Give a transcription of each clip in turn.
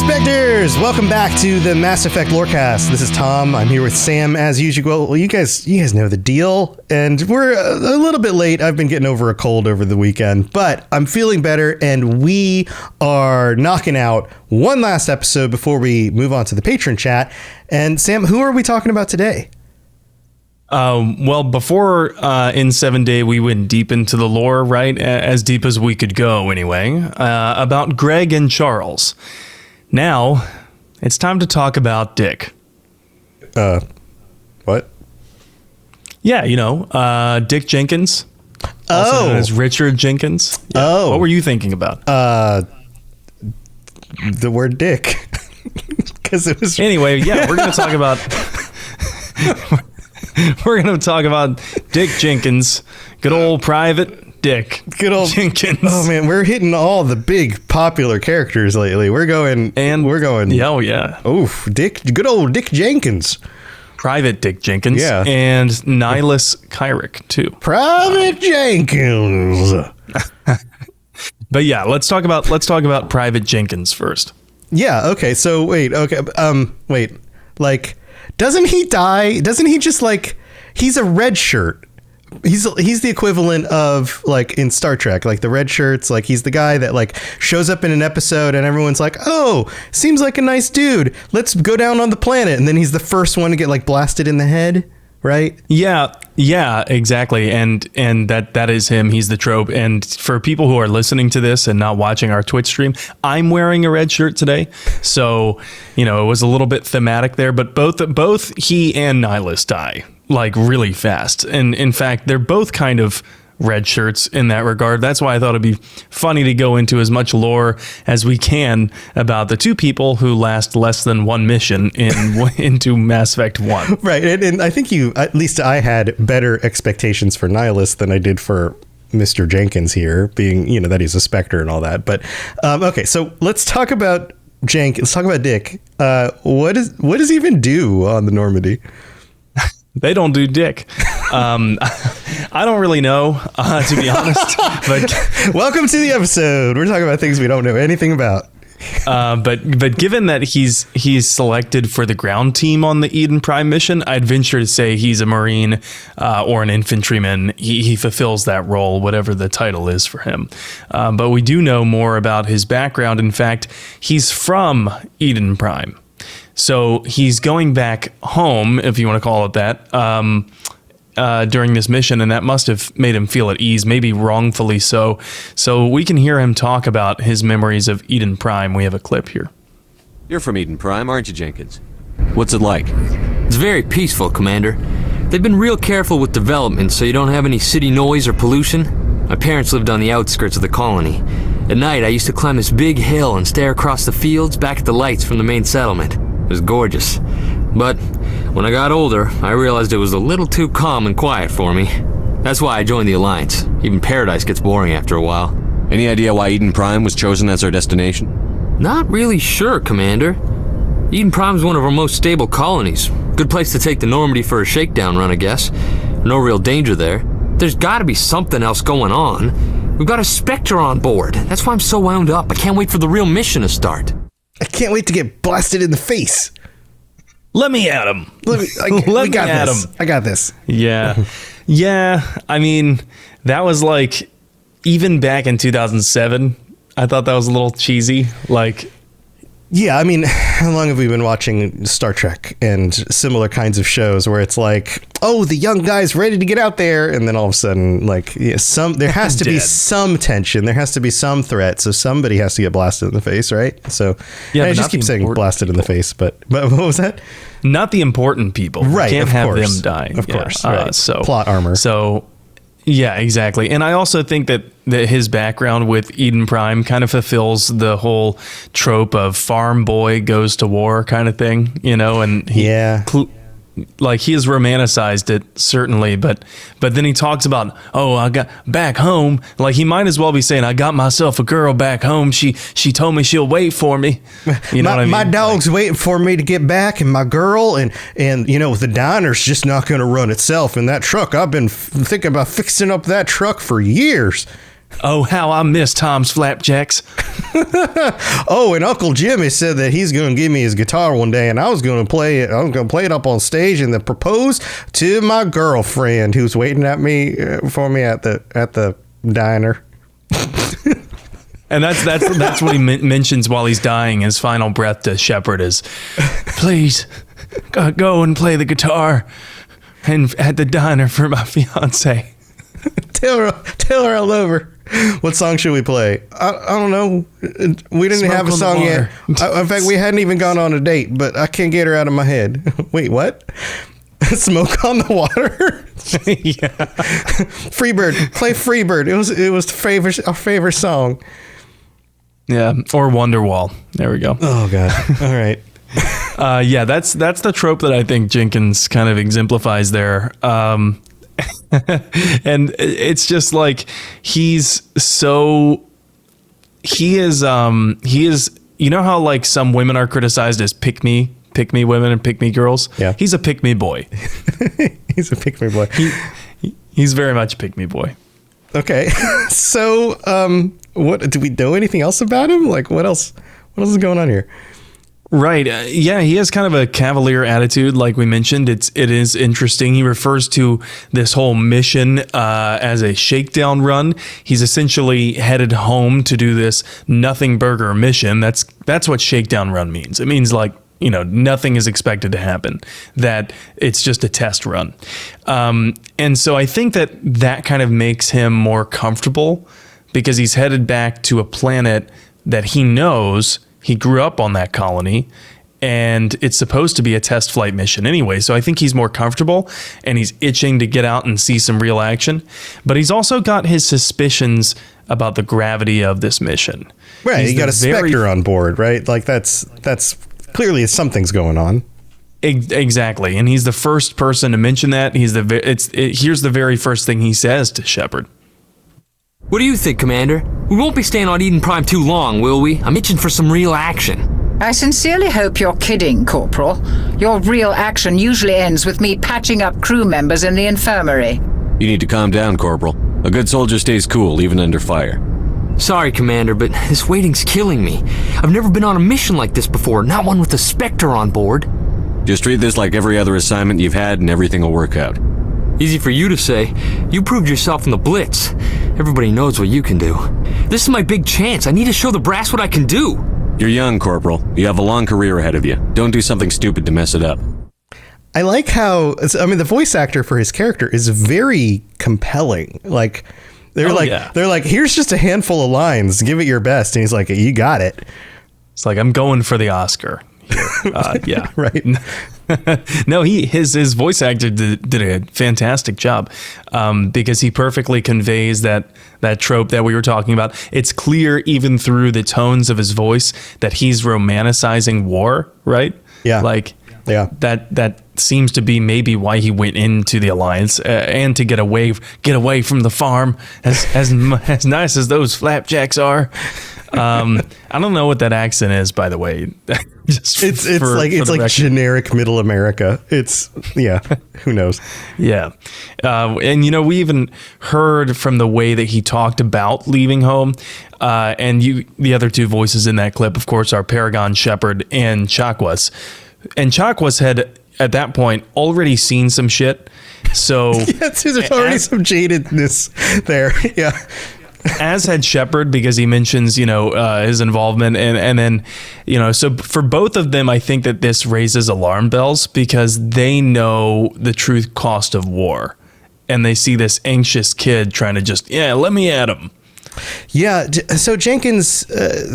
Specters, welcome back to the Mass Effect Lorecast. This is Tom. I'm here with Sam as usual. Well, you guys know the deal, and we're a little bit late. I've been getting over a cold over the weekend, but I'm feeling better, and we are knocking out one last episode before we move on to the patron chat. And Sam, who are we talking about today? Well, before in 7 Day, we went deep into the lore, right? As deep as we could go, anyway, about Greg and Charles. Now, it's time to talk about Dick. What? Yeah, Dick Jenkins. Also known as Richard Jenkins. Yeah. Oh. What were you thinking about? The word dick. Because it was... Anyway, yeah, we're going to talk about... We're going to talk about Dick Jenkins. Good old Private Dick. Good old Jenkins. Oh man, we're hitting all the big popular characters lately. We're going. Yeah, oh yeah. Oof, good old Dick Jenkins. Private Dick Jenkins. Yeah. And Nihlus Kyrick too. Private Jenkins. But yeah, let's talk about Private Jenkins first. Yeah. Okay. So wait. Like, doesn't he die? Doesn't he just like? He's a red shirt. He's the equivalent of like in Star Trek, like the red shirts. Like he's the guy that like shows up in an episode and everyone's like, oh, seems like a nice dude. Let's go down on the planet. And then he's the first one to get like blasted in the head. Right. Yeah, exactly. And that is him. He's the trope. And for people who are listening to this and not watching our Twitch stream, I'm wearing a red shirt today. So, it was a little bit thematic there. But both he and Nihlus die like really fast. And in fact, they're both kind of red shirts in that regard. That's why I thought it'd be funny to go into as much lore as we can about the two people who last less than one mission into Mass Effect 1. Right. And I think I had better expectations for Nihlus than I did for Mr. Jenkins here, being, that he's a Spectre and all that. But okay, so let's talk about Jenkins. Let's talk about Dick. What does he even do on the Normandy? They don't do dick. I don't really know, to be honest. But welcome to the episode. We're talking about things we don't know anything about. But given that he's selected for the ground team on the Eden Prime mission, I'd venture to say he's a Marine or an infantryman. He fulfills that role, whatever the title is for him. But we do know more about his background. In fact, he's from Eden Prime. So he's going back home, if you want to call it that, during this mission, and that must have made him feel at ease, maybe wrongfully so. So we can hear him talk about his memories of Eden Prime. We have a clip here. You're from Eden Prime, aren't you, Jenkins? What's it like? It's very peaceful, Commander. They've been real careful with development so you don't have any city noise or pollution. My parents lived on the outskirts of the colony. At night, I used to climb this big hill and stare across the fields back at the lights from the main settlement. It was gorgeous. But when I got older, I realized it was a little too calm and quiet for me. That's why I joined the Alliance. Even Paradise gets boring after a while. Any idea why Eden Prime was chosen as our destination? Not really sure, Commander. Eden Prime's one of our most stable colonies. Good place to take the Normandy for a shakedown run, I guess. No real danger there. There's gotta be something else going on. We've got a Spectre on board. That's why I'm so wound up. I can't wait for the real mission to start. I can't wait to get blasted in the face. Let me at him. We got this. I got this. Yeah. Yeah. I mean, that was like, even back in 2007, I thought that was a little cheesy. Like, yeah, I mean, how long have we been watching Star Trek and similar kinds of shows where it's like, oh, the young guy's ready to get out there, and then all of a sudden, like, there has to be some tension, there has to be some threat, so somebody has to get blasted in the face, right? So, yeah, I just keep saying blasted in the face, but what was that? Not the important people, right? Can't of have course. them die, of course. Right. So plot armor. So. Yeah, exactly. And I also think that his background with Eden Prime kind of fulfills the whole trope of farm boy goes to war kind of thing, and he has romanticized it, certainly, but then he talks about, oh, I got back home, like he might as well be saying, I got myself a girl back home, she told me she'll wait for me. You know what I mean? My dog's waiting for me to get back, and my girl, and the diner's just not going to run itself in that truck. I've been thinking about fixing up that truck for years. Oh, how I miss Tom's flapjacks. Oh, and Uncle Jimmy said that he's going to give me his guitar one day, and I was going to play it. I was going to play it up on stage and then propose to my girlfriend who's waiting at me for me at the diner. And that's what he mentions while he's dying. His final breath to Shepard is, "Please, go and play the guitar, and at the diner for my fiance." Tell her I love her. What song should we play? I don't know. We didn't Smoke have a on the song yet. Water. In fact, we hadn't even gone on a date, but I can't get her out of my head. Wait, what? Smoke on the Water? Yeah. Freebird. Play Freebird. It was our favorite song. Yeah, or Wonderwall. There we go. Oh God. All right. Yeah, that's the trope that I think Jenkins kind of exemplifies there. And it's just like he is, you know how like some women are criticized as pick me women and pick me girls? Yeah. He's a pick me boy. He's a pick me boy. He's very much a pick me boy. Okay. So, what do we know anything else about him? Like what else is going on here? Right. Yeah, he has kind of a cavalier attitude, like we mentioned. It is interesting. He refers to this whole mission as a shakedown run. He's essentially headed home to do this nothing burger mission. That's what shakedown run means. It means like, nothing is expected to happen, that it's just a test run. And so I think that kind of makes him more comfortable because he's headed back to a planet that he knows. He grew up on that colony, and it's supposed to be a test flight mission anyway. So I think he's more comfortable, and he's itching to get out and see some real action. But he's also got his suspicions about the gravity of this mission. Right, you got a Spectre on board, right? Like that's clearly something's going on. Exactly, and he's the first person to mention that. Here's the very first thing he says to Shepard. What do you think, Commander? We won't be staying on Eden Prime too long, will we? I'm itching for some real action. I sincerely hope you're kidding, Corporal. Your real action usually ends with me patching up crew members in the infirmary. You need to calm down, Corporal. A good soldier stays cool, even under fire. Sorry, Commander, but this waiting's killing me. I've never been on a mission like this before, not one with a Spectre on board. Just treat this like every other assignment you've had and everything will work out. Easy for you to say. You proved yourself in the Blitz. Everybody knows what you can do. This is my big chance. I need to show the brass what I can do. You're young, Corporal. You have a long career ahead of you. Don't do something stupid to mess it up. I like how, the voice actor for his character is very compelling. Like, they're like, here's just a handful of lines. Give it your best. And he's like, you got it. It's like, I'm going for the Oscar. Yeah. Right. No, his voice actor did a fantastic job because he perfectly conveys that trope that we were talking about. It's clear even through the tones of his voice that he's romanticizing war, right? Yeah. Like, yeah. That seems to be maybe why he went into the Alliance and to get away from the farm, as nice as those flapjacks are. I don't know what that accent is, by the way. It's like generic middle America. Who knows? Yeah. And we even heard from the way that he talked about leaving home. And the other two voices in that clip, of course, are Paragon, Shepard, and Chakwas. And Chakwas had at that point already seen some shit. So there's already some jadedness there. Yeah. As had Shepard, because he mentions, his involvement. And then, so for both of them, I think that this raises alarm bells because they know the true cost of war. And they see this anxious kid trying to just, let me at him. Yeah. So Jenkins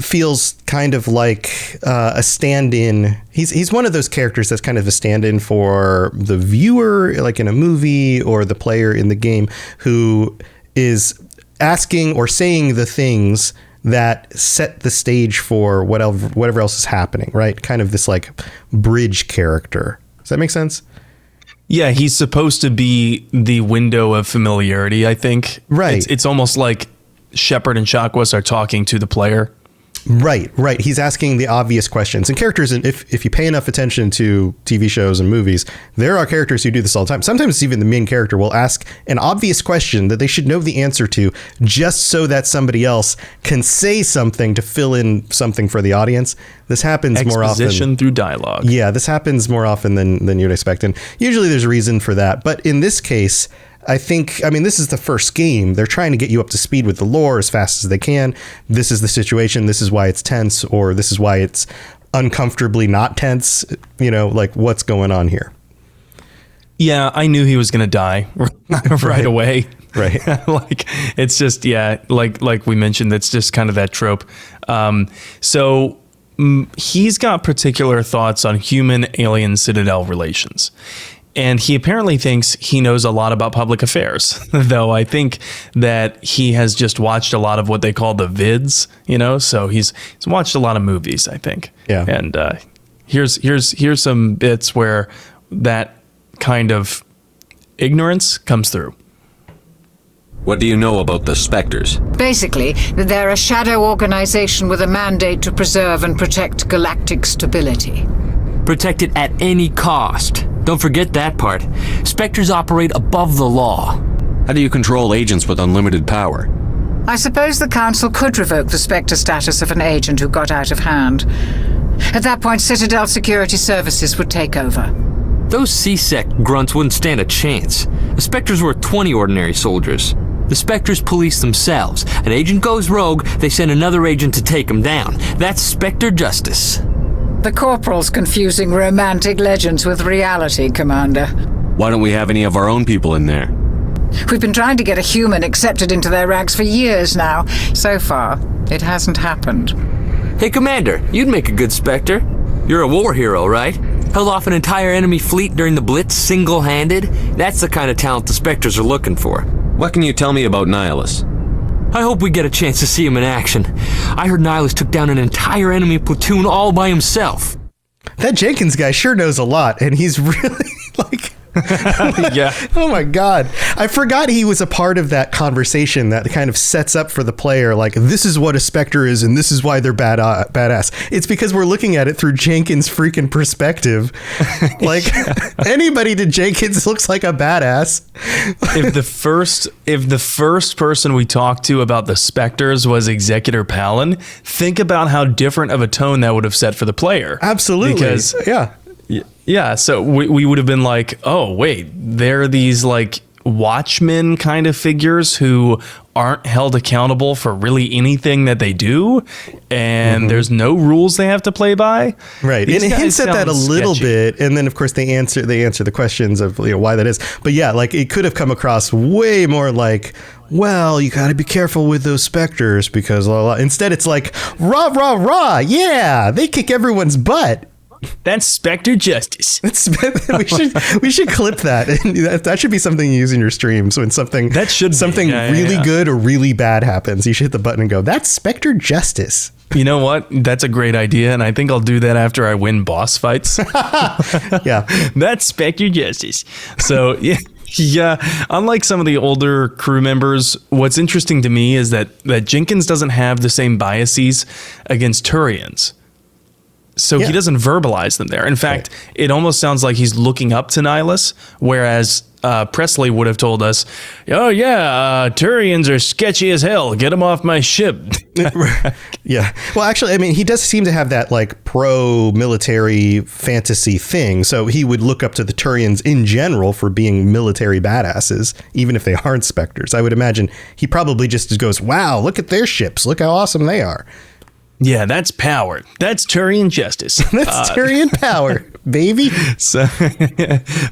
feels kind of like a stand-in. He's one of those characters that's kind of a stand-in for the viewer, like in a movie, or the player in the game who is asking or saying the things that set the stage for whatever else is happening, right? Kind of this like bridge character. Does that make sense? Yeah, he's supposed to be the window of familiarity, I think. Right. It's almost like Shepard and Chakwas are talking to the player. Right. He's asking the obvious questions. And characters, and if you pay enough attention to TV shows and movies, there are characters who do this all the time. Sometimes even the main character will ask an obvious question that they should know the answer to, just so that somebody else can say something to fill in something for the audience. This happens more often. Exposition through dialogue. Yeah, this happens more often than you'd expect. And usually there's a reason for that. But in this case, this is the first game. They're trying to get you up to speed with the lore as fast as they can. This is the situation. This is why it's tense, or this is why it's uncomfortably not tense. Like, what's going on here? Yeah, I knew he was going to die right away. Right. Like, it's just, like we mentioned, it's just kind of that trope. He's got particular thoughts on human-alien Citadel relations. And he apparently thinks he knows a lot about public affairs, though I think that he has just watched a lot of what they call the vids, so he's watched a lot of movies, I think. Yeah. And here's some bits where that kind of ignorance comes through. What do you know about the Spectres? Basically, they're a shadow organization with a mandate to preserve and protect galactic stability. Protect it at any cost. Don't forget that part. Spectres operate above the law. How do you control agents with unlimited power? I suppose the Council could revoke the Spectre status of an agent who got out of hand. At that point, Citadel Security Services would take over. Those C-Sec grunts wouldn't stand a chance. The Spectres were 20 ordinary soldiers. The Spectres police themselves. An agent goes rogue, they send another agent to take him down. That's Spectre justice. The Corporal's confusing romantic legends with reality, Commander. Why don't we have any of our own people in there? We've been trying to get a human accepted into their ranks for years now. So far, it hasn't happened. Hey, Commander, you'd make a good Spectre. You're a war hero, right? Held off an entire enemy fleet during the Blitz single-handed? That's the kind of talent the Spectres are looking for. What can you tell me about Nihlus? I hope we get a chance to see him in action. I heard Nihlus took down an entire enemy platoon all by himself. That Jenkins guy sure knows a lot, and he's really like... Yeah. Oh my God. I forgot he was a part of that conversation that kind of sets up for the player, like, this is what a Spectre is and this is why they're badass. It's because we're looking at it through Jenkins' freaking perspective. Like, anybody to Jenkins looks like a badass. If the first person we talked to about the Spectres was Executor Palin, think about how different of a tone that would have set for the player. Absolutely. Because yeah, so we would have been like, oh, wait, they're these like Watchmen kind of figures who aren't held accountable for really anything that they do, and there's no rules they have to play by. Right. These And it hints at that a little sketchy. bit, and then of course they answer the questions of why that is. But yeah, like it could have come across way more like, well, you got to be careful with those Spectres because blah, blah. Instead it's like, rah rah rah, yeah, they kick everyone's butt. That's Spectre justice. we should clip that. That should be something you use in your streams when something really good or really bad happens. You should hit the button and go, that's Spectre justice. You know what? That's a great idea, and I think I'll do that after I win boss fights. Yeah. That's Spectre justice. So, yeah, unlike some of the older crew members, what's interesting to me is that Jenkins doesn't have the same biases against Turians. So he doesn't verbalize them there. In fact, it almost sounds like he's looking up to Nihlus, whereas Presley would have told us, oh yeah, Turians are sketchy as hell. Get them off my ship. Yeah. Well, actually, I mean, he does seem to have that like pro-military fantasy thing. So he would look up to the Turians in general for being military badasses, even if they aren't Spectres. I would imagine he probably just goes, wow, look at their ships. Look how awesome they are. Yeah, that's power. That's Turian justice. That's Turian power, baby. So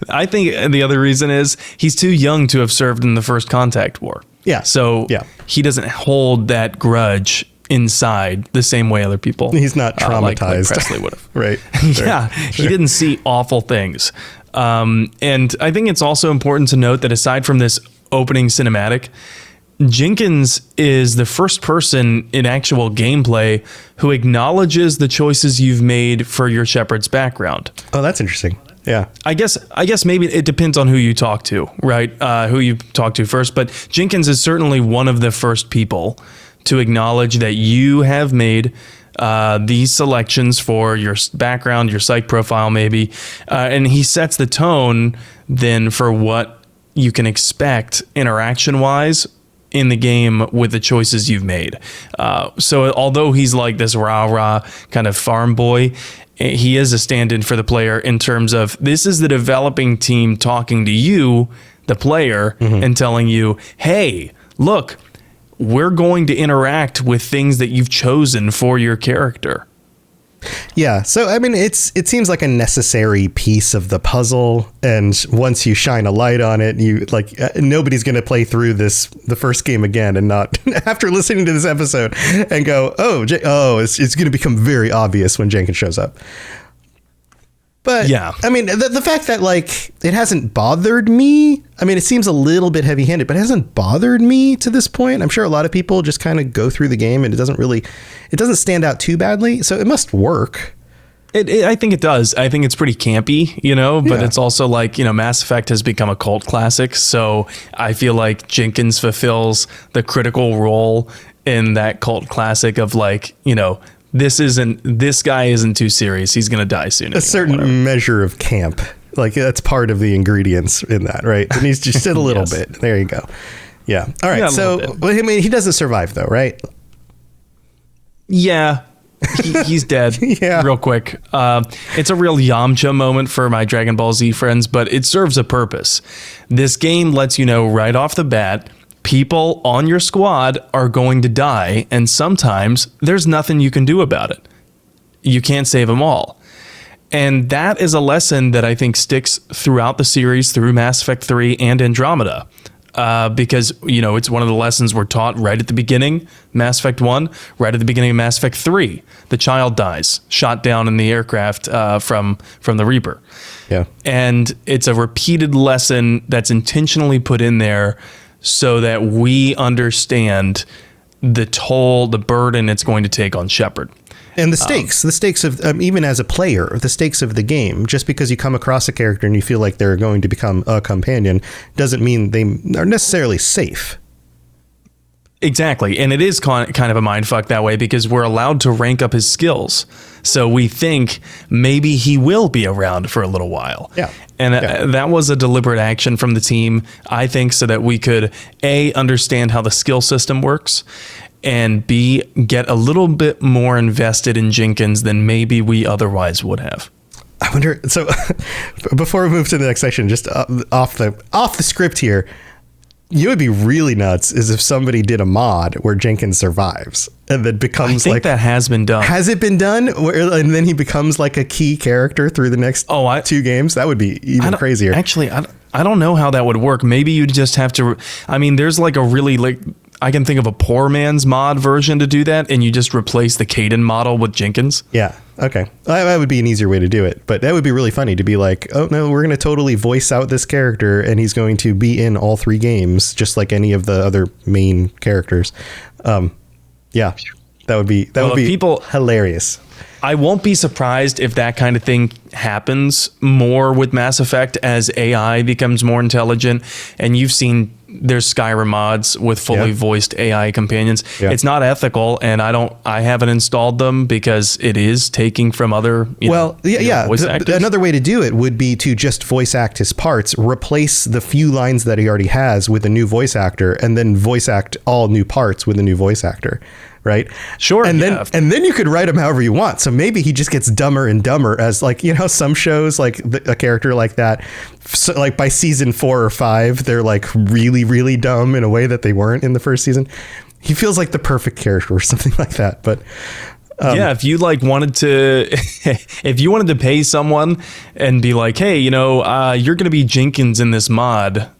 I think the other reason is he's too young to have served in the First Contact War. Yeah. So he doesn't hold that grudge inside the same way other people. He's not traumatized. Like Presley would have. Right. Yeah. He didn't see awful things. And I think it's also important to note that aside from this opening cinematic, Jenkins is the first person in actual gameplay who acknowledges the choices you've made for your Shepard's background. Oh, that's interesting. Yeah. I guess maybe it depends on who you talk to, right? Who you talk to first. But Jenkins is certainly one of the first people to acknowledge that you have made these selections for your background, your psych profile, maybe, and he sets the tone then for what you can expect interaction-wise in the game with the choices you've made. So although he's like this rah-rah kind of farm boy, he is a stand-in for the player in terms of this is the developing team talking to you, the player, and telling you, hey, look, we're going to interact with things that you've chosen for your character. Yeah. So, I mean, it seems like a necessary piece of the puzzle. And once you shine a light on it, you like nobody's going to play through the first game again and not after listening to this episode and go, it's going to become very obvious when Jenkins shows up. But yeah, I mean, the fact that like it hasn't bothered me. I mean, it seems a little bit heavy handed, but it hasn't bothered me to this point. I'm sure a lot of people just kind of go through the game and it doesn't stand out too badly. So it must work. I think it does. I think it's pretty campy, but it's also like, Mass Effect has become a cult classic. So I feel like Jenkins fulfills the critical role in that cult classic of like, this guy isn't too serious. He's going to die soon. A certain measure of camp. Like that's part of the ingredients in that, right? It needs to just sit a little bit. There you go. Yeah. All right. So, I mean, he doesn't survive though, right? Yeah. He's dead. Yeah. Real quick. It's a real Yamcha moment for my Dragon Ball Z friends, but it serves a purpose. This game lets you know right off the bat, people on your squad are going to die, and sometimes there's nothing you can do about it. You can't save them all. And that is a lesson that I think sticks throughout the series, through Mass Effect 3 and Andromeda. Because, it's one of the lessons we're taught right at the beginning, Mass Effect 1, right at the beginning of Mass Effect 3. The child dies, shot down in the aircraft from the Reaper. Yeah. And it's a repeated lesson that's intentionally put in there so that we understand the toll, the burden it's going to take on Shepard. And the stakes of, even as a player, the stakes of the game, just because you come across a character and you feel like they're going to become a companion, doesn't mean they are necessarily safe. Exactly. And it is kind of a mindfuck that way because we're allowed to rank up his skills. So we think maybe he will be around for a little while. Yeah. And that was a deliberate action from the team, I think, so that we could, A, understand how the skill system works, and B, get a little bit more invested in Jenkins than maybe we otherwise would have. I wonder, so before we move to the next section, just off the script here, you would be really nuts is if somebody did a mod where Jenkins survives and then becomes I think that has been done. Has it been done? And then he becomes like a key character through the next 2 games? That would be even crazier. Actually, I don't know how that would work. Maybe you'd just have to, there's like a really I can think of a poor man's mod version to do that, and you just replace the Caden model with Jenkins. Yeah. Okay. That would be an easier way to do it, but that would be really funny to be like, oh no, we're going to totally voice out this character and he's going to be in all 3 games, just like any of the other main characters. Yeah, that would be hilarious. I won't be surprised if that kind of thing happens more with Mass Effect as AI becomes more intelligent, and you've seen there's Skyrim mods with fully voiced AI companions. Yeah. It's not ethical, and I haven't installed them because it is taking from other voice actors. Another way to do it would be to just voice act his parts, replace the few lines that he already has with a new voice actor, and then voice act all new parts with a new voice actor. Right. Sure. And then you could write him however you want. So maybe he just gets dumber and dumber as like, some shows like a character like that. So like by season 4 or 5, they're like really, really dumb in a way that they weren't in the first season. He feels like the perfect character or something like that. But if you wanted to pay someone and be like, hey, you're going to be Jenkins in this mod,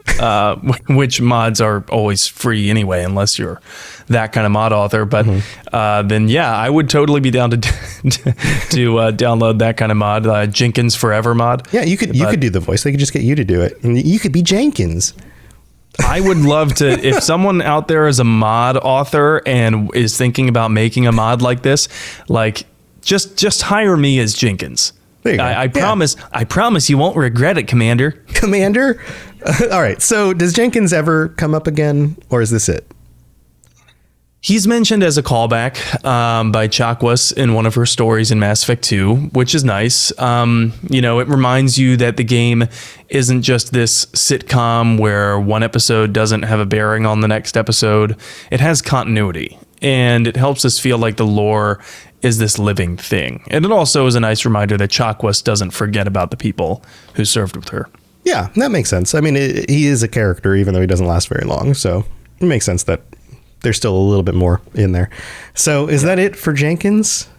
which mods are always free anyway, unless you're that kind of mod author. But then, I would totally be down to download that kind of mod, Jenkins Forever mod. Yeah, you could do the voice. They could just get you to do it, and you could be Jenkins. I would love to, if someone out there is a mod author and is thinking about making a mod like this, just hire me as Jenkins. There you go. I promise you won't regret it, Commander. Commander? All right. So does Jenkins ever come up again, or is this it? He's mentioned as a callback by Chakwas in one of her stories in Mass Effect 2, which is nice. It reminds you that the game isn't just this sitcom where one episode doesn't have a bearing on the next episode. It has continuity, and it helps us feel like the lore is this living thing. And it also is a nice reminder that Chakwas doesn't forget about the people who served with her. Yeah, that makes sense. I mean, he is a character, even though he doesn't last very long. So it makes sense that there's still a little bit more in there. So is that it for Jenkins?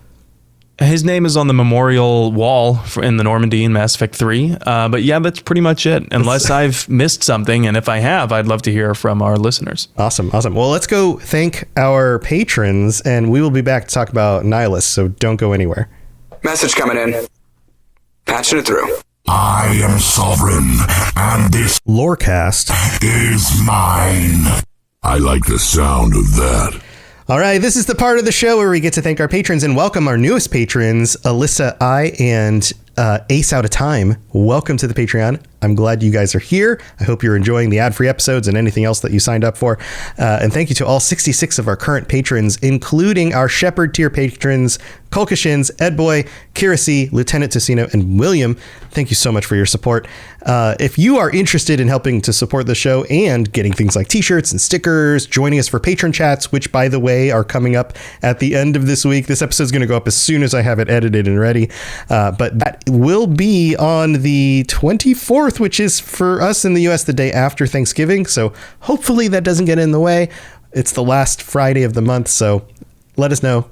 His name is on the memorial wall in the Normandy in Mass Effect 3. But yeah, that's pretty much it. Unless I've missed something. And if I have, I'd love to hear from our listeners. Awesome. Well, let's go thank our patrons, and we will be back to talk about Nihlus. So don't go anywhere. Message coming in. Patching it through. I am sovereign, and this Lorecast is mine. I like the sound of that. All right, this is the part of the show where we get to thank our patrons and welcome our newest patrons, Alyssa I and Ace Out of Time. Welcome to the Patreon. I'm glad you guys are here. I hope you're enjoying the ad-free episodes and anything else that you signed up for. And thank you to all 66 of our current patrons, including our Shepherd tier patrons, Kulkashins, Edboy, Kirasi, Lieutenant Tocino, and William. Thank you so much for your support. If you are interested in helping to support the show and getting things like t-shirts and stickers, joining us for patron chats, which, by the way, are coming up at the end of this week. This episode is going to go up as soon as I have it edited and ready. But that will be on the 24th, which is for us in the US the day after Thanksgiving. So hopefully that doesn't get in the way. It's the last Friday of the month. So let us know.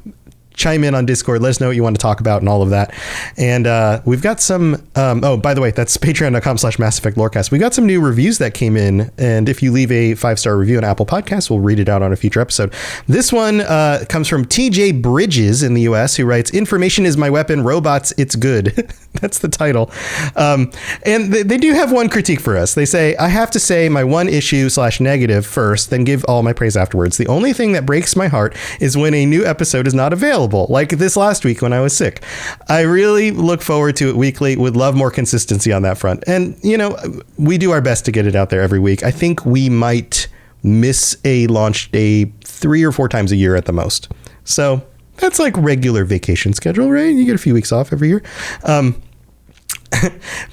Chime in on Discord. Let us know what you want to talk about and all of that. And we've got some, by the way, that's patreon.com/Mass Effect Lorecast. We got some new reviews that came in. And if you leave a 5-star review on Apple Podcasts, we'll read it out on a future episode. This one comes from TJ Bridges in the US, who writes, "Information is my weapon. Robots, it's good." That's the title. And they do have one critique for us. They say, "I have to say my one issue/negative first, then give all my praise afterwards. The only thing that breaks my heart is when a new episode is not available. Like this last week when I was sick. I really look forward to it weekly. Would love more consistency on that front." And, we do our best to get it out there every week. I think we might miss a launch day 3 or 4 times a year at the most. So that's like regular vacation schedule, right? You get a few weeks off every year.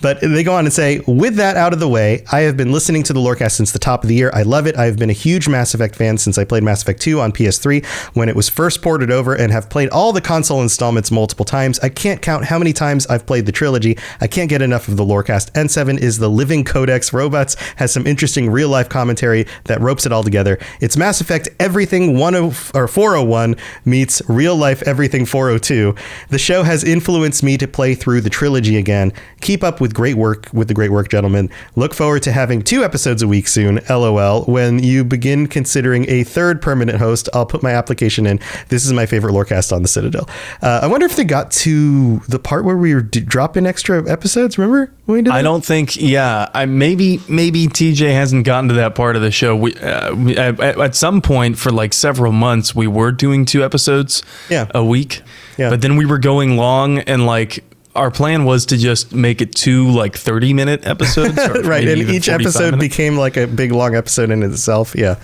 But they go on and say, "With that out of the way, I have been listening to the Lorecast since the top of the year. I love it. I've been a huge Mass Effect fan since I played Mass Effect 2 on PS3 when it was first ported over, and have played all the console installments multiple times. I can't count how many times I've played the trilogy. I can't get enough of the Lorecast. N7 is the living codex. Robots has some interesting real life commentary that ropes it all together. It's Mass Effect everything 401 meets real life everything 402. The show has influenced me to play through the trilogy again. Keep up with the great work, gentlemen. Look forward to having 2 episodes a week soon. LOL. When you begin considering a 3rd permanent host, I'll put my application in. This is my favorite Lorecast on the Citadel." I wonder if they got to the part where we were dropping extra episodes. Remember when we did that? I don't think. Yeah, maybe TJ hasn't gotten to that part of the show. We at some point for like several months we were doing 2 episodes a week. Yeah. But then we were going long, and like our plan was to just make it 2 like 30-minute episodes. Right. And each episode became like a big long episode in itself. Yeah.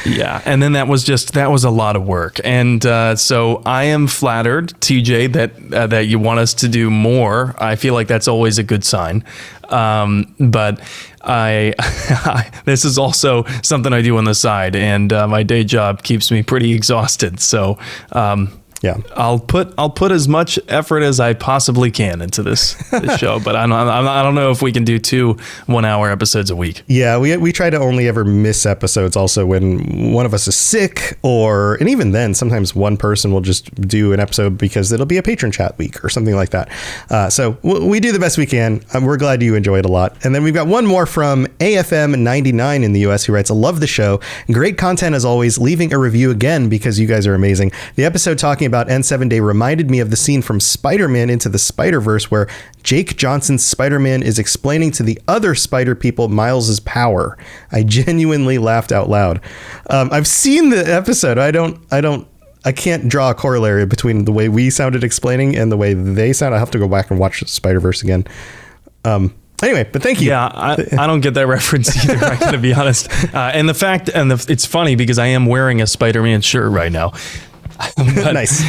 Yeah. And then that was a lot of work. And so I am flattered, TJ, that you want us to do more. I feel like that's always a good sign. But this is also something I do on the side, and my day job keeps me pretty exhausted. So, yeah, I'll put as much effort as I possibly can into this show, but I don't know if we can do 2 1-hour episodes a week. Yeah, we try to only ever miss episodes also when one of us is sick, and even then sometimes one person will just do an episode because it'll be a patron chat week or something like that. So we do the best we can. We're glad you enjoy it a lot. And then we've got one more from AFM99 in the US, who writes, "I love the show. Great content as always. Leaving a review again because you guys are amazing. The episode talking about N7 Day reminded me of the scene from Spider-Man Into the Spider-Verse where Jake Johnson's Spider-Man is explaining to the other Spider people Miles's power. I genuinely laughed out loud." I've seen the episode. I can't draw a corollary between the way we sounded explaining and the way they sound. I have to go back and watch Spider-Verse again. Anyway, but thank you. Yeah, I don't get that reference either. I gotta be honest. And it's funny because I am wearing a Spider-Man shirt right now. But, Nice.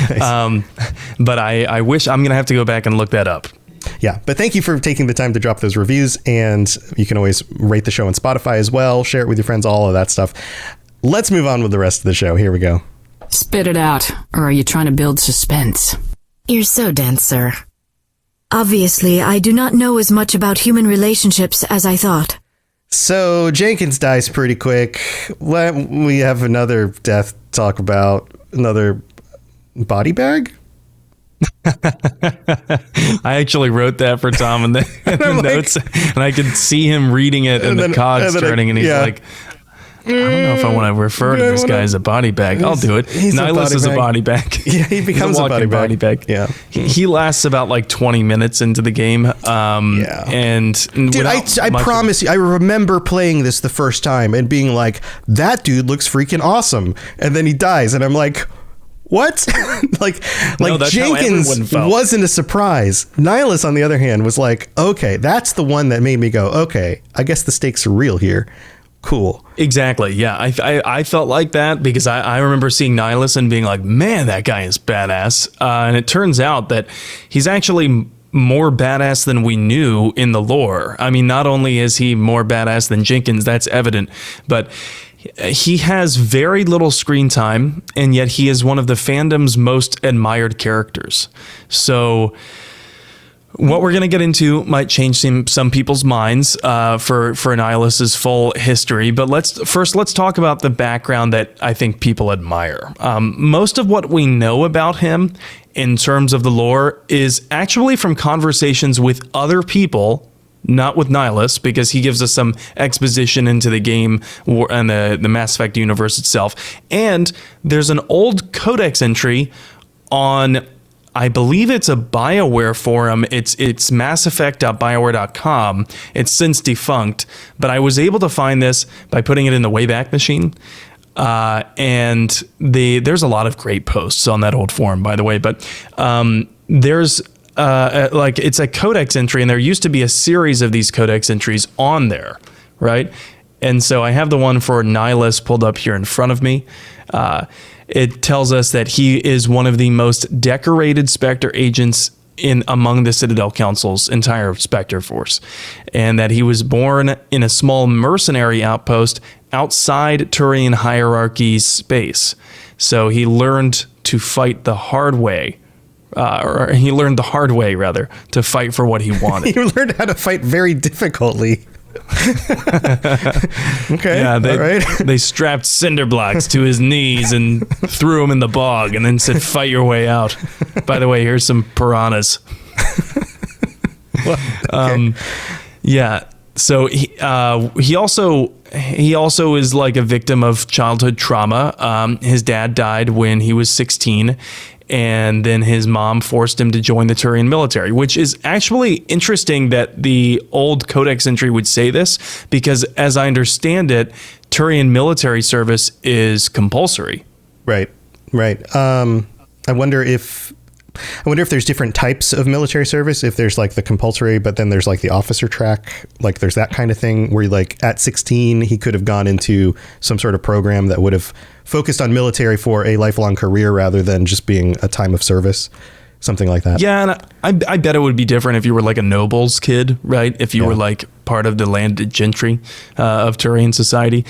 But I wish I'm gonna have to go back and look that up. Yeah, but thank you for taking the time to drop those reviews, and you can always rate the show on Spotify as well, share it with your friends, all of that stuff. Let's move on with the rest of the show. Here we go. Spit it out, or are you trying to build suspense? You're so dense, sir. Obviously, I do not know as much about human relationships as I thought. So Jenkins dies pretty quick. We have another death to talk about. Another body bag? I actually wrote that for Tom in the notes, and I could see him reading it and the cogs turning, and he's like, I don't know if I want to refer to this guy as a body bag. I'll do it. Nihlus is a body bag. Yeah, he becomes a body bag. Yeah. He lasts about like 20 minutes into the game. And dude, I promise you, I remember playing this the first time and being like, that dude looks freaking awesome. And then he dies. And I'm like, what? like Jenkins wasn't a surprise. Nihlus, on the other hand, was like, okay, that's the one that made me go, okay, I guess the stakes are real here. Cool. Exactly. Yeah. I felt like that because I remember seeing Nihlus and being like, man, that guy is badass. And it turns out that he's actually more badass than we knew in the lore. I mean, not only is he more badass than Jenkins, that's evident, but he has very little screen time, and yet he is one of the fandom's most admired characters. So what we're going to get into might change some people's minds for Nihlus's full history, but let's talk about the background that I think people admire. Most of what we know about him in terms of the lore is actually from conversations with other people, not with Nihlus, because he gives us some exposition into the game and the Mass Effect universe itself. And there's an old codex entry on, I believe it's a BioWare forum. It's masseffect.bioware.com. It's since defunct, but I was able to find this by putting it in the Wayback Machine. And there's a lot of great posts on that old forum, by the way, but there's it's a codex entry, and there used to be a series of these codex entries on there, right? And so I have the one for Nihlus pulled up here in front of me. It tells us that he is one of the most decorated Spectre agents among the Citadel Council's entire Spectre force, and that he was born in a small mercenary outpost outside Turian hierarchy's space. So he learned to fight the hard way. Or he learned the hard way, rather, to fight for what he wanted. He learned how to fight very difficultly. Okay. Yeah, all right. They strapped cinder blocks to his knees and threw him in the bog and then said, fight your way out. By the way, here's some piranhas. Well, okay. Yeah. So he also is like a victim of childhood trauma. His dad died when he was 16. And then his mom forced him to join the Turian military, which is actually interesting that the old codex entry would say this, because as I understand it, Turian military service is compulsory. Right. I wonder if there's different types of military service, if there's like the compulsory, but then there's like the officer track, like there's that kind of thing where like at 16, he could have gone into some sort of program that would have focused on military for a lifelong career rather than just being a time of service, something like that. Yeah, and I bet it would be different if you were like a noble's kid, right? If you were like part of the landed gentry of Turian society.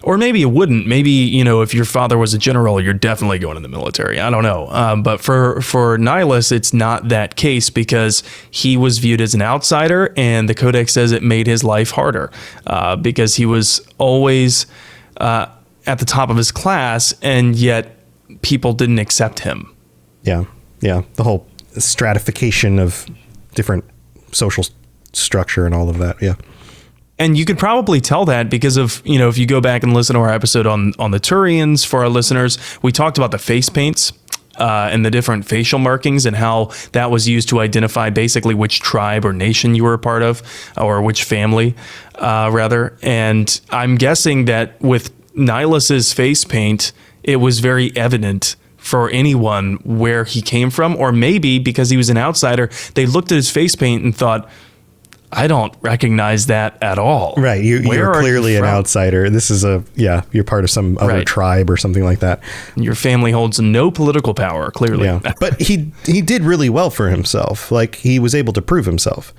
Or maybe it wouldn't. Maybe, if your father was a general, you're definitely going in the military. I don't know. But for Nihlus, it's not that case because he was viewed as an outsider, and the Codex says it made his life harder because he was always at the top of his class, and yet people didn't accept him. Yeah. The whole stratification of different social structure and all of that. Yeah. And you could probably tell that because of, if you go back and listen to our episode on the Turians for our listeners, we talked about the face paints and the different facial markings and how that was used to identify basically which tribe or nation you were a part of, or which family, rather. And I'm guessing that with Nihlus's face paint, it was very evident for anyone where he came from, or maybe because he was an outsider, they looked at his face paint and thought, I don't recognize that at all. Right. You're clearly an outsider. This is you're part of some other tribe or something like that. Your family holds no political power, clearly. Yeah. But he did really well for himself. Like, he was able to prove himself.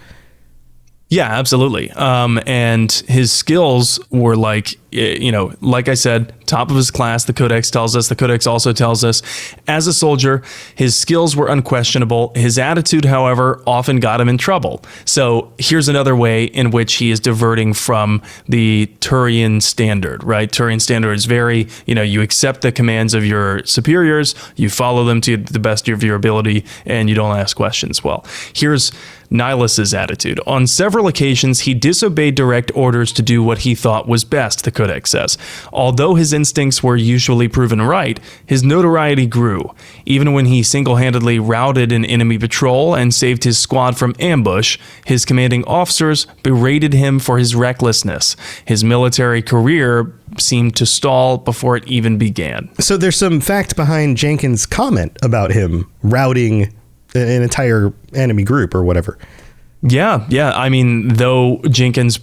Yeah, absolutely. And his skills were like I said, top of his class, the Codex tells us. The Codex also tells us, as a soldier, his skills were unquestionable. His attitude, however, often got him in trouble. So here's another way in which he is diverting from the Turian standard, right? Turian standard is very, you accept the commands of your superiors, you follow them to the best of your ability, and you don't ask questions. Well, here's Nihlus's attitude. On several occasions, he disobeyed direct orders to do what he thought was best, the Codex says. Although his instincts were usually proven right, his notoriety grew. Even when he single-handedly routed an enemy patrol and saved his squad from ambush, his commanding officers berated him for his recklessness. His military career seemed to stall before it even began. So there's some fact behind Jenkins' comment about him routing an entire enemy group or whatever. Yeah. I mean, though Jenkins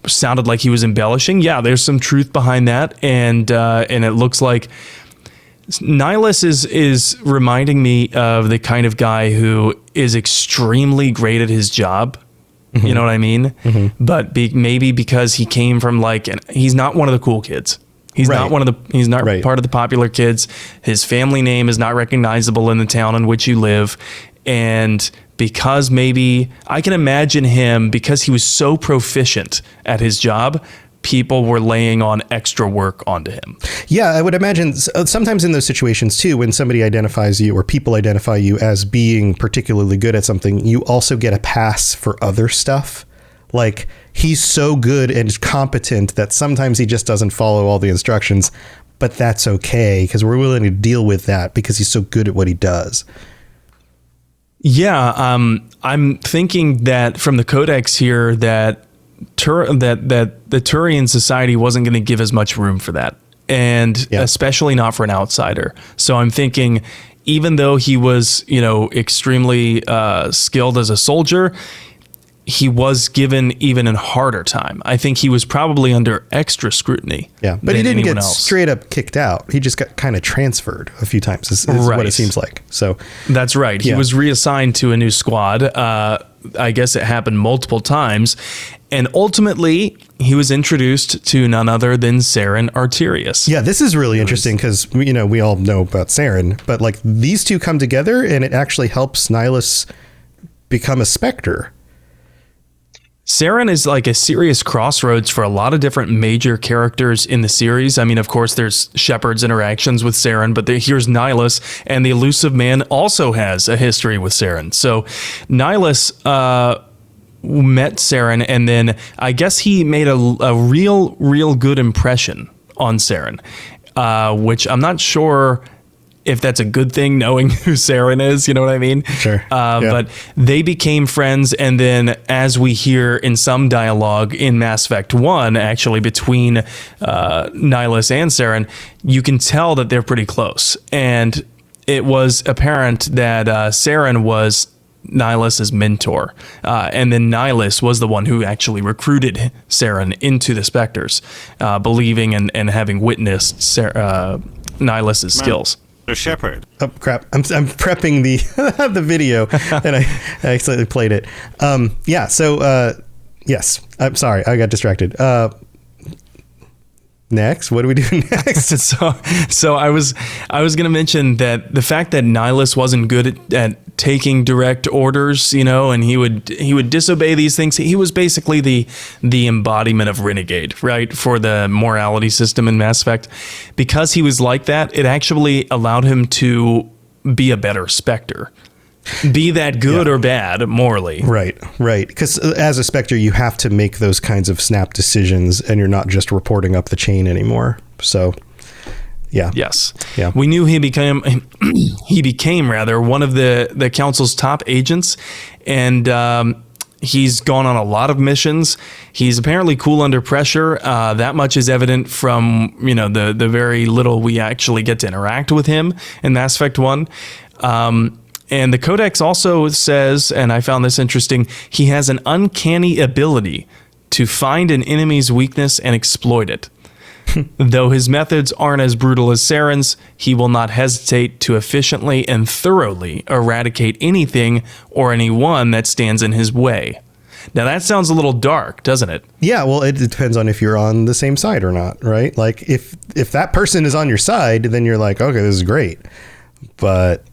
sounded like he was embellishing, there's some truth behind that, and it looks like Nihlus is reminding me of the kind of guy who is extremely great at his job. Mm-hmm. You know what I mean? Mm-hmm. But maybe because he came from he's not one of the cool kids. He's not part of the popular kids. His family name is not recognizable in the town in which you live. And because maybe I can imagine him, because he was so proficient at his job, people were laying on extra work onto him. Yeah, I would imagine sometimes in those situations too, when somebody identifies you or people identify you as being particularly good at something, you also get a pass for other stuff. Like, he's so good and competent that sometimes he just doesn't follow all the instructions, but that's okay because we're willing to deal with that because he's so good at what he does. Yeah, I'm thinking that from the Codex here that the Turian society wasn't going to give as much room for that, and especially not for an outsider. So I'm thinking, even though he was, extremely skilled as a soldier, he was given even a harder time. I think he was probably under extra scrutiny. Yeah, but he didn't get straight up kicked out. He just got kind of transferred a few times, is what it seems like. So that's right. He was reassigned to a new squad. I guess it happened multiple times. And ultimately, he was introduced to none other than Saren Arterius. Yeah, this is really interesting because, we all know about Saren, but these two come together and it actually helps Nihlus become a Spectre. Saren is like a serious crossroads for a lot of different major characters in the series. I mean, of course, there's Shepard's interactions with Saren, but here's Nihlus, and the Elusive Man also has a history with Saren. So Nihlus met Saren, and then I guess he made a real good impression on Saren, which I'm not sure if that's a good thing, knowing who Saren is, you know what I mean? Sure. But they became friends, and then as we hear in some dialogue in Mass Effect 1, actually between Nihlus and Saren, you can tell that they're pretty close. And it was apparent that Saren was Nihlus's mentor, and then Nihlus was the one who actually recruited Saren into the Spectres, believing and having witnessed Nihlus's skills. Shepard. Oh crap! I'm prepping the video, and I accidentally played it. So yes, I'm sorry, I got distracted. Next, what do we do next? So I was going to mention that the fact that Nihlus wasn't good at taking direct orders, and he would disobey these things. He was basically the embodiment of renegade, right, for the morality system in Mass Effect. Because he was like that, it actually allowed him to be a better Spectre. Be that good or bad morally. Right. Because as a Spectre, you have to make those kinds of snap decisions, and you're not just reporting up the chain anymore. So, yeah. Yes. Yeah. We knew he became one of the Council's top agents, and he's gone on a lot of missions. He's apparently cool under pressure. That much is evident from the very little we actually get to interact with him in Mass Effect 1. And the Codex also says, and I found this interesting, he has an uncanny ability to find an enemy's weakness and exploit it. Though his methods aren't as brutal as Saren's, he will not hesitate to efficiently and thoroughly eradicate anything or anyone that stands in his way. Now that sounds a little dark, doesn't it? Yeah, well, it depends on if you're on the same side or not, right? Like if that person is on your side, then you're like, okay, this is great. But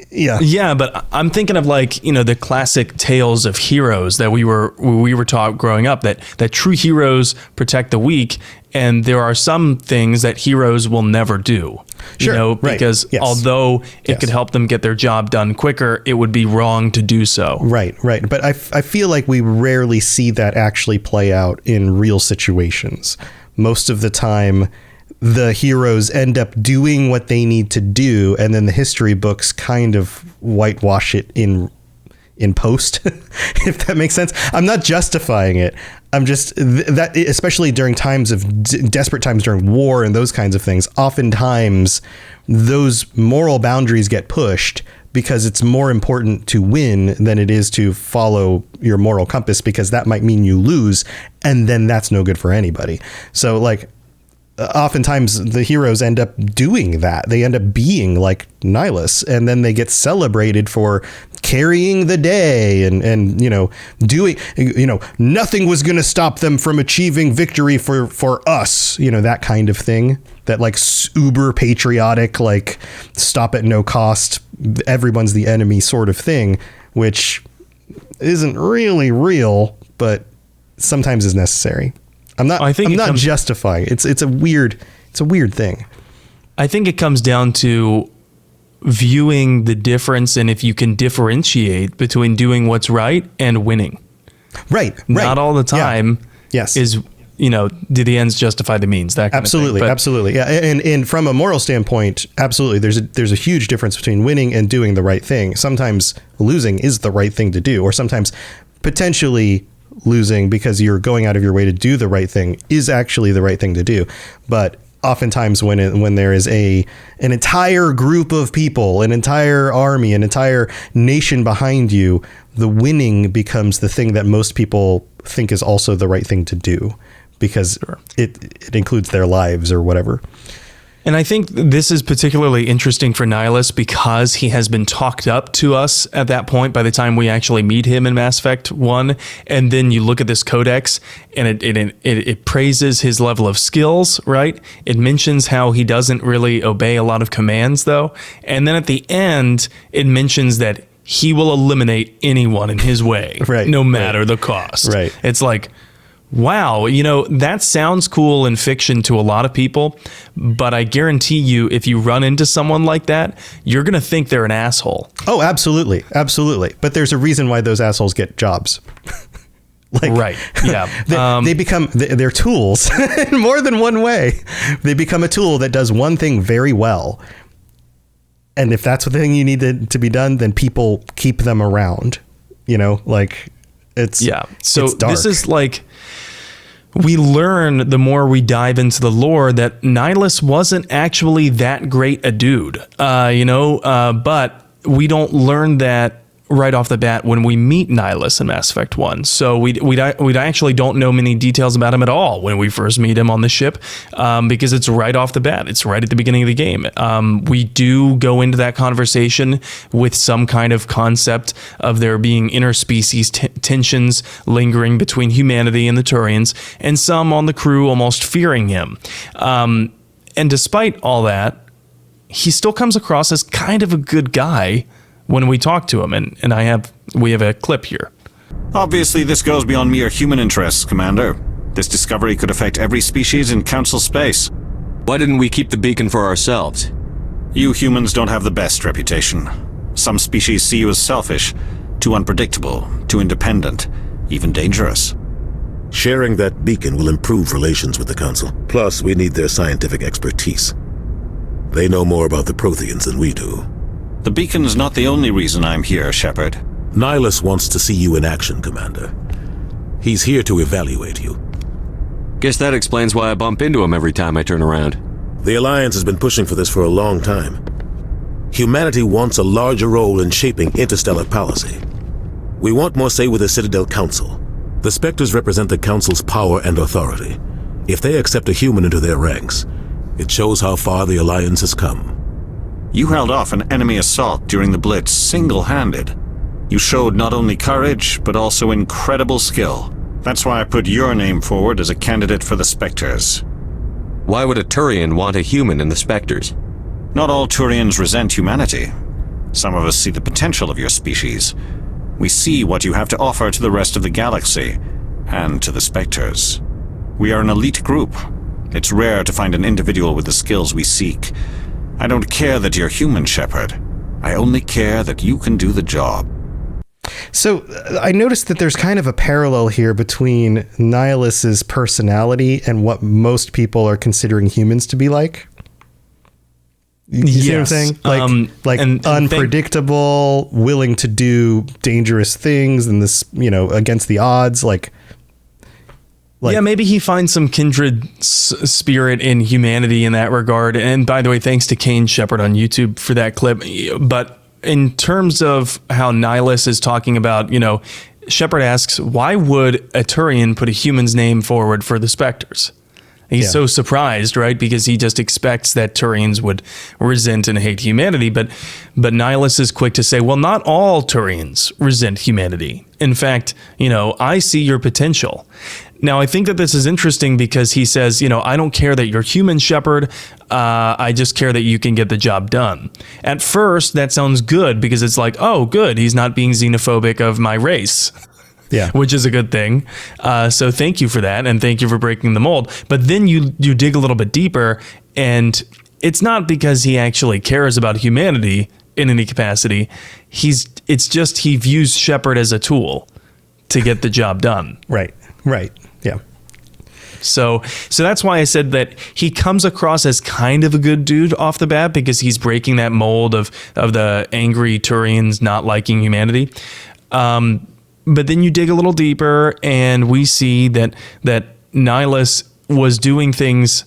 yeah, but I'm thinking of like, the classic tales of heroes that we were taught growing up, that true heroes protect the weak, and there are some things that heroes will never do. Sure, because yes. Although it could help them get their job done quicker, it would be wrong to do so. Right. But I feel like we rarely see that actually play out in real situations. Most of the time, the heroes end up doing what they need to do, and then the history books kind of whitewash it in post, if that makes sense. I'm not justifying it. I'm just that, especially during times of desperate times during war and those kinds of things, oftentimes those moral boundaries get pushed because it's more important to win than it is to follow your moral compass, because that might mean you lose, and then that's no good for anybody. So like, oftentimes the heroes end up doing that. They end up being like Nihlus, and then they get celebrated for carrying the day and doing, nothing was going to stop them from achieving victory for us, that kind of thing. That like uber patriotic, like stop at no cost, everyone's the enemy sort of thing, which isn't really real, but sometimes is necessary. I'm not justifying it. It's a weird thing. I think it comes down to viewing the difference, and if you can differentiate between doing what's right and winning. Right. Not all the time. Yeah. Yes. Is do the ends justify the means? That kind absolutely, of thing. Absolutely. Yeah. And from a moral standpoint, absolutely, there's a huge difference between winning and doing the right thing. Sometimes losing is the right thing to do, or sometimes potentially losing because you're going out of your way to do the right thing is actually the right thing to do. But oftentimes when there is an entire group of people, an entire army, an entire nation behind you, the winning becomes the thing that most people think is also the right thing to do, because it includes their lives or whatever. And I think this is particularly interesting for Nihlus because he has been talked up to us at that point by the time we actually meet him in Mass Effect 1. And then you look at this codex and it praises his level of skills, right? It mentions how he doesn't really obey a lot of commands, though. And then at the end, it mentions that he will eliminate anyone in his way, no matter the cost. Right. It's like, wow, that sounds cool in fiction to a lot of people, but I guarantee you, if you run into someone like that, you're going to think they're an asshole. Oh, absolutely. Absolutely. But there's a reason why those assholes get jobs. Right. Yeah. They become, they're tools in more than one way. They become a tool that does one thing very well. And if that's the thing you need to be done, then people keep them around, it's, So it's dark. This is like, we learn the more we dive into the lore that Nihlus wasn't actually that great a dude, but we don't learn that right off the bat when we meet Nihlus in Mass Effect 1. So we actually don't know many details about him at all when we first meet him on the ship, because it's right off the bat. It's right at the beginning of the game. We do go into that conversation with some kind of concept of there being interspecies tensions lingering between humanity and the Turians, and some on the crew almost fearing him. And despite all that, he still comes across as kind of a good guy when we talk to him, and we have a clip here. Obviously, this goes beyond mere human interests, Commander. This discovery could affect every species in Council space. Why didn't we keep the beacon for ourselves? You humans don't have the best reputation. Some species see you as selfish, too unpredictable, too independent, even dangerous. Sharing that beacon will improve relations with the Council. Plus, we need their scientific expertise. They know more about the Protheans than we do. The beacon's not the only reason I'm here, Shepard. Nihlus wants to see you in action, Commander. He's here to evaluate you. Guess that explains why I bump into him every time I turn around. The Alliance has been pushing for this for a long time. Humanity wants a larger role in shaping interstellar policy. We want more say with the Citadel Council. The Spectres represent the Council's power and authority. If they accept a human into their ranks, it shows how far the Alliance has come. You held off an enemy assault during the Blitz single-handed. You showed not only courage, but also incredible skill. That's why I put your name forward as a candidate for the Spectres. Why would a Turian want a human in the Spectres? Not all Turians resent humanity. Some of us see the potential of your species. We see what you have to offer to the rest of the galaxy, and to the Spectres. We are an elite group. It's rare to find an individual with the skills we seek. I don't care that you're human, Shepard. I only care that you can do the job. So I noticed that there's kind of a parallel here between Nihlus's personality and what most people are considering humans to be like. You see what I'm saying? Like and unpredictable, willing to do dangerous things, and this, against the odds. Like, yeah, maybe he finds some kindred spirit in humanity in that regard. And by the way, thanks to Kane Shepard on YouTube for that clip. But in terms of how Nihlus is talking about, Shepard asks, why would a Turian put a human's name forward for the Spectres? He's so surprised, right? Because he just expects that Turians would resent and hate humanity. But Nihlus is quick to say, well, not all Turians resent humanity. In fact, I see your potential. Now, I think that this is interesting because he says, I don't care that you're human, Shepard. I just care that you can get the job done. At first, that sounds good because it's like, oh, good. He's not being xenophobic of my race. Yeah, which is a good thing. So thank you for that, and thank you for breaking the mold. But then you dig a little bit deeper, and it's not because he actually cares about humanity in any capacity. It's just he views Shepard as a tool to get the job done. Right. Yeah. So that's why I said that he comes across as kind of a good dude off the bat, because he's breaking that mold of the angry Turians not liking humanity. But then you dig a little deeper, and we see that Nihlus was doing things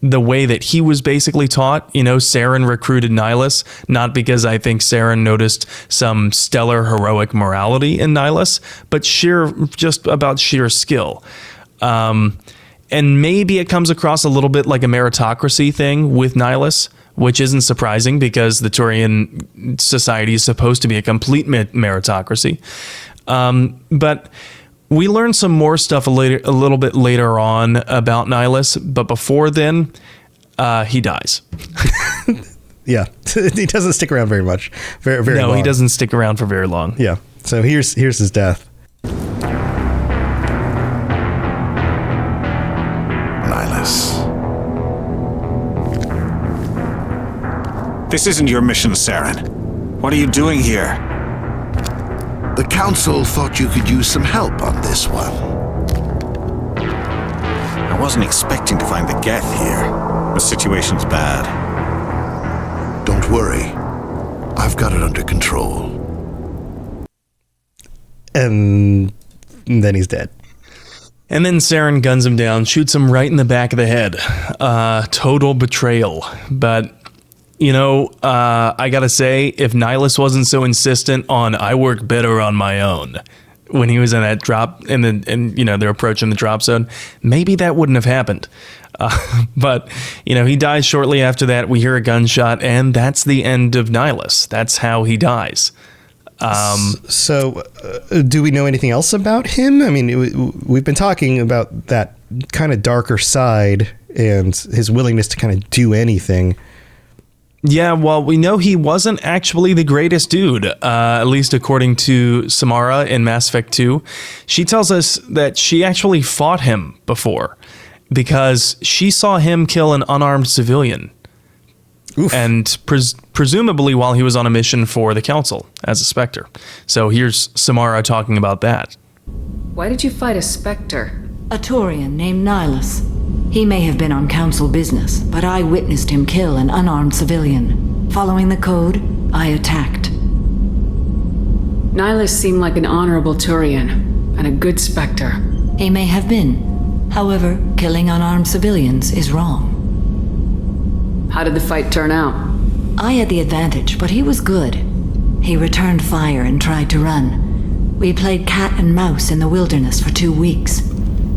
the way that he was basically taught. Saren recruited Nihlus, not because I think Saren noticed some stellar heroic morality in Nihlus, but just about sheer skill. And maybe it comes across a little bit like a meritocracy thing with Nihlus, which isn't surprising because the Turian society is supposed to be a complete meritocracy. But we learned some more stuff a little bit later on about Nihlus, but before then, he dies. Yeah, he doesn't stick around very much. Very long. No, he doesn't stick around for very long. Yeah. So here's his death. Nihlus. This isn't your mission, Saren. What are you doing here? The Council thought you could use some help on this one. I wasn't expecting to find the Geth here. The situation's bad. Don't worry. I've got it under control. And then he's dead. And then Saren guns him down, shoots him right in the back of the head. Total betrayal. But I gotta say, if Nihlus wasn't so insistent on I work better on my own when he was in that drop and they're approaching the drop zone, maybe that wouldn't have happened. But he dies shortly after that. We hear a gunshot, and that's the end of Nihlus. That's how he dies. So do we know anything else about him? I mean, we've been talking about that kind of darker side and his willingness to kind of do anything. Yeah, well, we know he wasn't actually the greatest dude, at least according to Samara in Mass Effect 2. She tells us that she actually fought him before because she saw him kill an unarmed civilian. Oof. And presumably while he was on a mission for the Council as a Spectre. So here's Samara talking about that. Why did you fight a Spectre? A Turian named Nihlus. He may have been on Council business, but I witnessed him kill an unarmed civilian. Following the code, I attacked. Nihlus seemed like an honorable Turian, and a good Spectre. He may have been. However, killing unarmed civilians is wrong. How did the fight turn out? I had the advantage, but he was good. He returned fire and tried to run. We played cat and mouse in the wilderness for 2 weeks.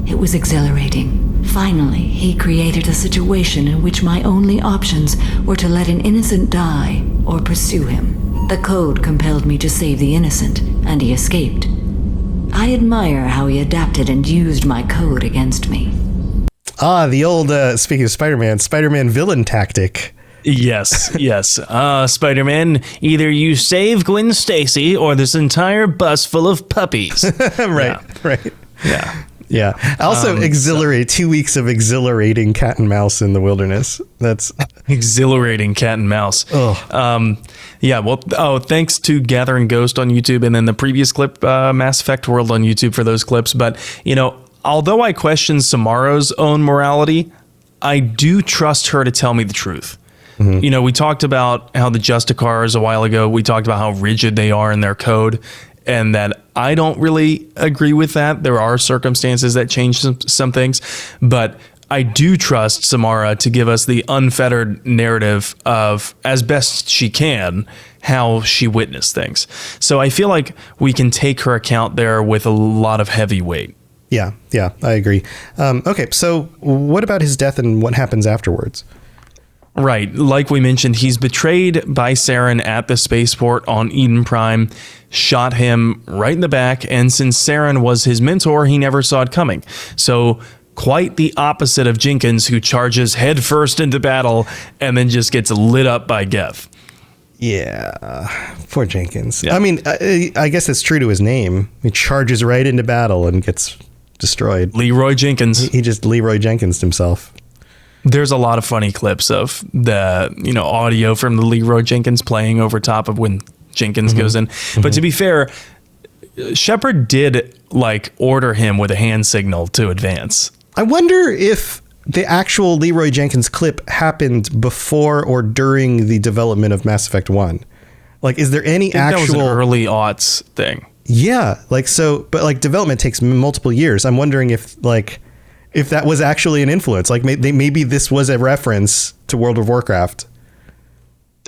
It was exhilarating. Finally, he created a situation in which my only options were to let an innocent die or pursue him. The code compelled me to save the innocent, and he escaped. I admire how he adapted and used my code against me. Ah, the old, speaking of Spider-Man villain tactic. Yes. Spider-Man, either you save Gwen Stacy or this entire bus full of puppies. Right. Yeah. Also, 2 weeks of exhilarating cat and mouse in the wilderness. That's exhilarating cat and mouse. Thanks to Gathering Ghost on YouTube and then the previous clip, Mass Effect World on YouTube for those clips. But, although I question Samara's own morality, I do trust her to tell me the truth. Mm-hmm. We talked about how the Justicars a while ago, we talked about how rigid they are in their code, and that I don't really agree with that. There are circumstances that change some things, but I do trust Samara to give us the unfettered narrative of, as best she can, how she witnessed things. So I feel like we can take her account there with a lot of heavy weight. Yeah, I agree. Okay, so what about his death and what happens afterwards? Right. Like we mentioned, he's betrayed by Saren at the spaceport on Eden Prime, shot him right in the back, and since Saren was his mentor, he never saw it coming. So quite the opposite of Jenkins, who charges headfirst into battle and then just gets lit up by Geth. Yeah, poor Jenkins. Yeah. I mean, I guess it's true to his name. He charges right into battle and gets destroyed. Leroy Jenkins. He just Leroy Jenkins himself. There's a lot of funny clips of the, audio from the Leroy Jenkins playing over top of when Jenkins goes in. But to be fair, Shepard did order him with a hand signal to advance. I wonder if the actual Leroy Jenkins clip happened before or during the development of Mass Effect 1. Is there any actual... That was an early aughts thing. Yeah, but development takes multiple years. I'm wondering if that was actually an influence. Maybe this was a reference to World of Warcraft.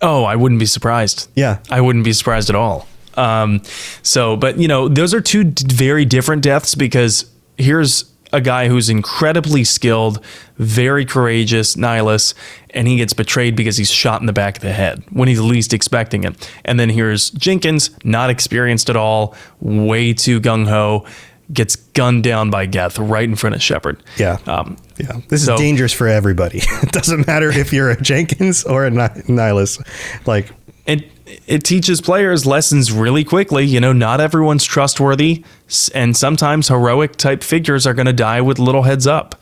Oh, I wouldn't be surprised. Yeah. I wouldn't be surprised at all. But those are two very different deaths, because here's a guy who's incredibly skilled, very courageous, Nihlus, and he gets betrayed because he's shot in the back of the head when he's least expecting it. And then here's Jenkins, not experienced at all, way too gung-ho, gets gunned down by Geth right in front of Shepard. Yeah. This is dangerous for everybody. It doesn't matter if you're a Jenkins or a Nihlus. It teaches players lessons really quickly. Not everyone's trustworthy, and sometimes heroic type figures are going to die with little heads up.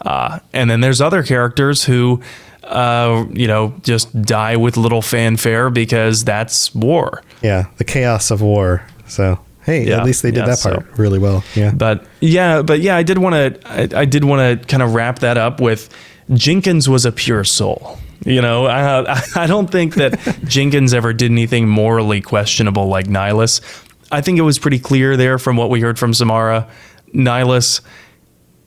And then there's other characters who, just die with little fanfare because that's war. Yeah, the chaos of war. So... Hey, at least they did that part really well. Yeah. But I did want to kind of wrap that up with Jenkins was a pure soul. I don't think that Jenkins ever did anything morally questionable like Nihlus. I think it was pretty clear there from what we heard from Samara. Nihlus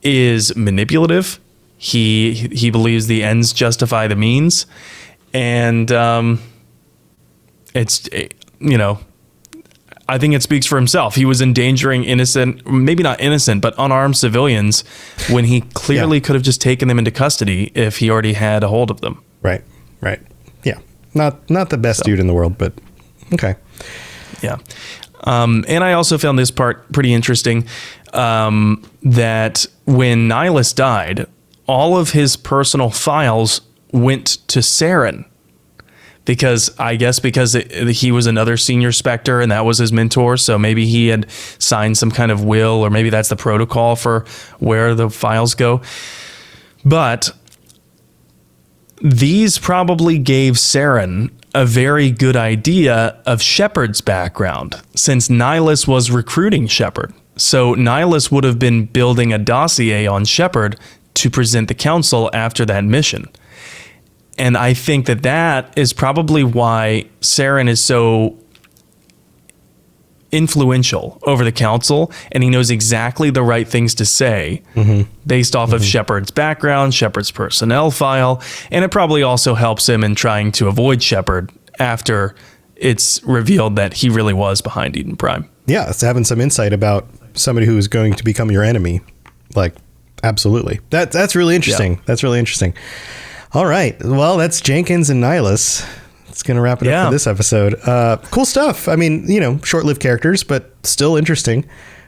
is manipulative. He believes the ends justify the means, and I think it speaks for himself. He was endangering innocent, maybe not innocent, but unarmed civilians when he clearly could have just taken them into custody if he already had a hold of them. Right. Yeah. Not the best dude in the world, but okay. Yeah. And I also found this part pretty interesting, that when Nihlus died, all of his personal files went to Saren. Because he was another senior Spectre and that was his mentor. So maybe he had signed some kind of will, or maybe that's the protocol for where the files go. But these probably gave Saren a very good idea of Shepard's background, since Nihlus was recruiting Shepard. So Nihlus would have been building a dossier on Shepard to present the council after that mission. And I think that is probably why Saren is so influential over the council, and he knows exactly the right things to say based off of Shepard's background, Shepard's personnel file, and it probably also helps him in trying to avoid Shepard after it's revealed that he really was behind Eden Prime. Yeah, it's having some insight about somebody who is going to become your enemy. Like, absolutely. That's really interesting. Yeah. That's really interesting. All right. Well, that's Jenkins and Nihlus. It's going to wrap it up for this episode. Cool stuff. I mean, short-lived characters, but still interesting.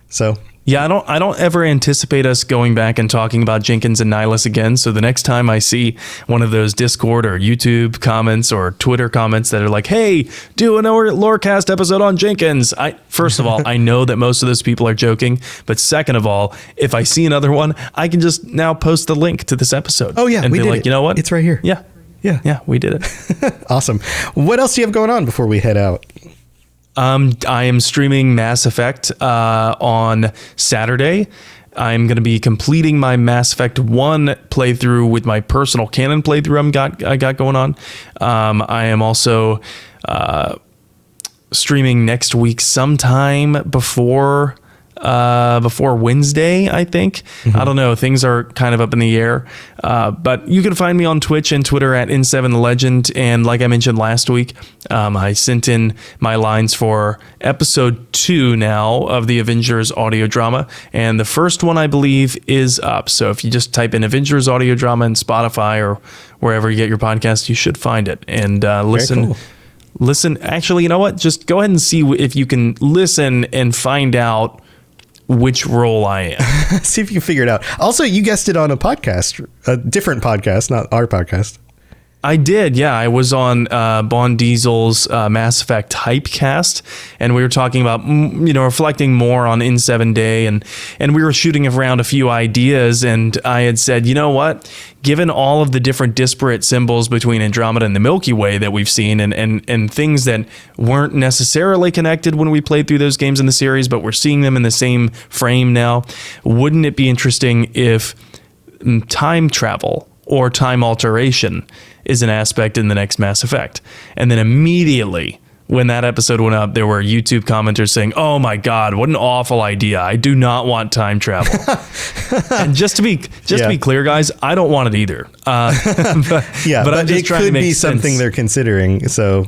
So yeah, I don't ever anticipate us going back and talking about Jenkins and Nihlus again. So the next time I see one of those Discord or YouTube comments or Twitter comments that are like, "Hey, do an Lorecast episode on Jenkins," first of all, I know that most of those people are joking. But second of all, if I see another one, I can just now post the link to this episode. Oh yeah, and we be did like, it. You know what? It's right here. Yeah, we did it. Awesome. What else do you have going on before we head out? I am streaming Mass Effect on Saturday. I'm going to be completing my Mass Effect 1 playthrough with my personal canon playthrough I got going on. I am also streaming next week sometime before Wednesday, I think. I don't know. Things are kind of up in the air. But you can find me on Twitch and Twitter at N7Legend. And like I mentioned last week, I sent in my lines for episode 2 now of the Avengers audio drama. And the first one, I believe, is up. So if you just type in Avengers audio drama in Spotify or wherever you get your podcast, you should find it. And listen. Cool. Listen. Actually, you know what? Just go ahead and see if you can listen and find out which role I am. See if you can figure it out. Also, you guessed it on a podcast, a different podcast, not our podcast. I did, yeah. I was on Bon Diesel's Mass Effect Hypecast, and we were talking about, reflecting more on N7 Day, and we were shooting around a few ideas, and I had said, you know what? Given all of the different disparate symbols between Andromeda and the Milky Way that we've seen, and things that weren't necessarily connected when we played through those games in the series, but we're seeing them in the same frame now, wouldn't it be interesting if time travel or time alteration is an aspect in the next Mass Effect? And then immediately when that episode went up, there were YouTube commenters saying, "Oh my God, what an awful idea. I do not want time travel." And just to be clear, guys, I don't want it either. But I'm just it trying to could make be sense. something they're considering. So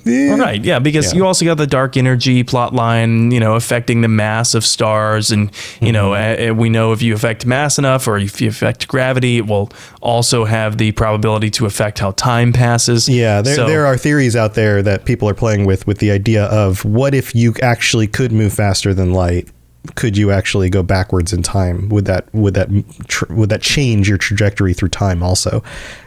right, yeah, because you also got the dark energy plot line, affecting the mass of stars, and we know if you affect mass enough, or if you affect gravity, it will also have the probability to affect how time passes. Yeah, there are theories out there that people are playing with the idea of, what if you actually could move faster than light? Could you actually go backwards in time? Would that change your trajectory through time also?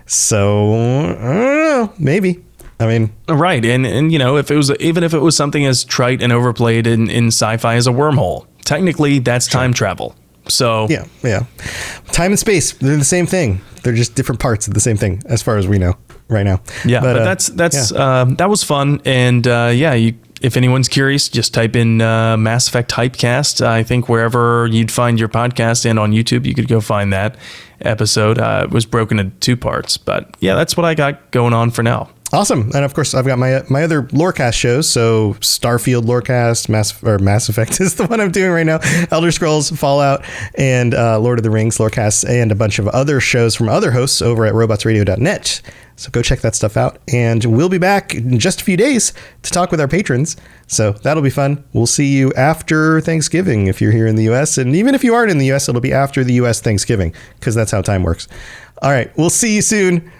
So I don't know, maybe. I mean, right, and if it was something as trite and overplayed in sci-fi as a wormhole, technically that's time travel. So yeah, time and space, they're the same thing. They're just different parts of the same thing, as far as we know right now. Yeah, but that was fun, and if anyone's curious, just type in Mass Effect Hypecast. I think wherever you'd find your podcast, and on YouTube, you could go find that episode. It was broken into 2 parts, but yeah, that's what I got going on for now. Awesome. And of course, I've got my other Lorecast shows. So Starfield Lorecast, Mass Effect is the one I'm doing right now. Elder Scrolls, Fallout, and Lord of the Rings Lorecast, and a bunch of other shows from other hosts over at robotsradio.net. So go check that stuff out. And we'll be back in just a few days to talk with our patrons. So that'll be fun. We'll see you after Thanksgiving if you're here in the U.S. And even if you aren't in the U.S., it'll be after the U.S. Thanksgiving, because that's how time works. All right. We'll see you soon.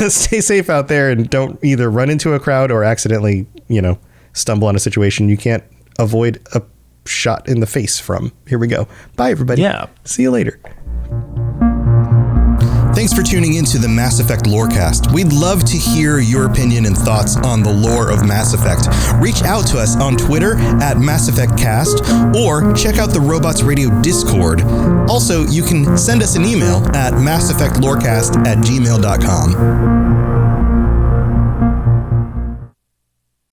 Stay safe out there, and don't either run into a crowd or accidentally, stumble on a situation you can't avoid a shot in the face from. Here we go. Bye, everybody. Yeah. See you later. Thanks for tuning into the Mass Effect Lorecast. We'd love to hear your opinion and thoughts on the lore of Mass Effect. Reach out to us on Twitter at Mass Effect Cast, or check out the Robots Radio Discord. Also, you can send us an email at masseffectlorecast@gmail.com.